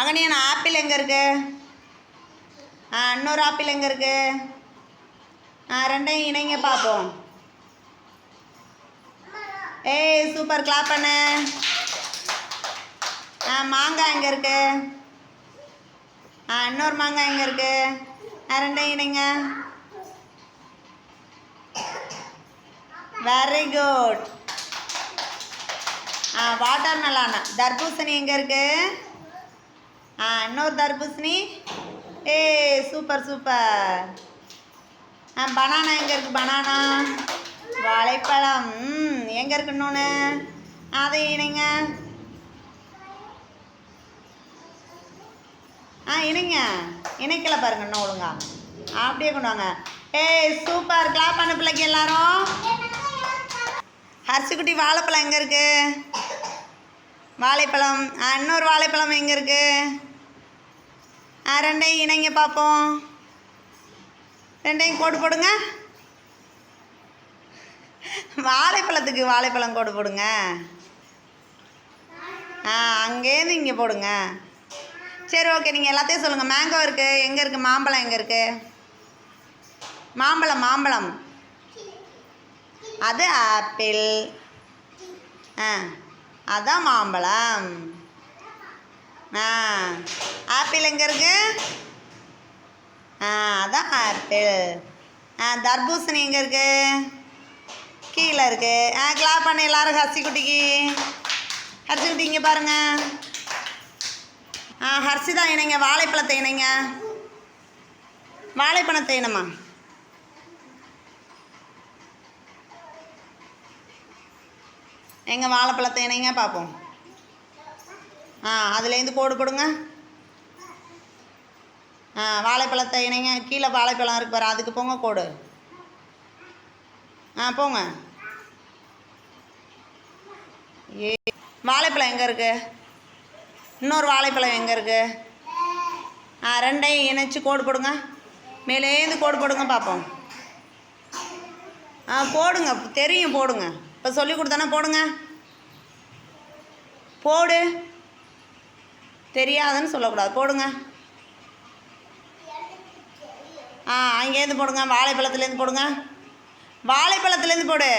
அகனியன் apple எங்கே இருக்கு? இன்னொரு ஆப்பிள் எங்கே இருக்கு? ரெண்டையும் இணைங்க பார்ப்போம். ஏய் சூப்பர், கிளாப் பண்ணு. மாங்காய் எங்கே இருக்கு? இன்னொரு மாங்காய் எங்கே இருக்கு? ரெண்டையும் இணைங்க. Very good. Watermelon. தர்பூசணி எங்கே இருக்கு? இன்னொரு தர்பூசணி. ஏய் சூப்பர் சூப்பர். பனானா எங்கே இருக்குது? பனானா. வாழைப்பழம். எங்கே இருக்கு இன்னொன்று? அதை இணைங்க. இணைங்க. இணைக்கலை பாருங்க இன்னும் ஒழுங்கா. அப்படியே கொண்டு வாங்க. ஏய் சூப்பர், கிளாப் பண்ண பிள்ளைக்கு எல்லாரும். ஹர்ஷிக்குட்டி வாழைப்பழம் எங்கே இருக்கு? வாழைப்பழம். இன்னொரு வாழைப்பழம் எங்கே இருக்கு? ரெண்டையும் இணைங்க பார்ப்போம். ரெண்டையும் கோடு போடுங்க. வாழைப்பழத்துக்கு வாழைப்பழம் கோடு போடுங்க. அங்கேருந்து இங்கே போடுங்க. சரி ஓகே, நீங்கள் எல்லாத்தையும் சொல்லுங்கள். மேங்கோ இருக்குது, எங்கே இருக்குது? மாம்பழம் எங்கே இருக்குது? மாம்பழம். மாம்பழம் அது ஆப்பிள். அதான் மாம்பழம். ஆப்பிள் எங்கே இருக்கு? அதான் ஆப்பிள். தர்பூசணி எங்கே இருக்கு? கீழே இருக்கு. கிளாப் பண்ண எல்லாரும் ஹர்ஷிக்குட்டிக்கு. ஹர்ஷிக்குட்டி இங்கே பாருங்க. ஹர்ஷிதா இணைங்க. வாழைப்பழத்தை இணைங்க. வாழைப்பழத்தை இனமா. எங்கள் வாழைப்பழத்தை இணைங்க பார்ப்போம். அதுலேருந்து கோடு போடுங்க. வாழைப்பழத்தை இணைங்க. கீழே வாழைப்பழம் இருக்கு பாரு, அதுக்கு போங்க கோடு. போங்க. வாழைப்பழம் எங்கே இருக்கு? இன்னொரு வாழைப்பழம் எங்கே இருக்கு? ரெண்டையும் இணைச்சி கோடு போடுங்க. மேலேருந்து கோடு போடுங்க பார்ப்போம். போடுங்க, தெரியும் போடுங்க. இப்போ சொல்லி கொடுத்தானே போடுங்க. போடு, தெரியாதுன்னு சொல்லக்கூடாது, போடுங்க. அங்கேருந்து போடுங்க. வாழைப்பழத்துலேருந்து போடுங்க. வாழைப்பழத்துலேருந்து போடு.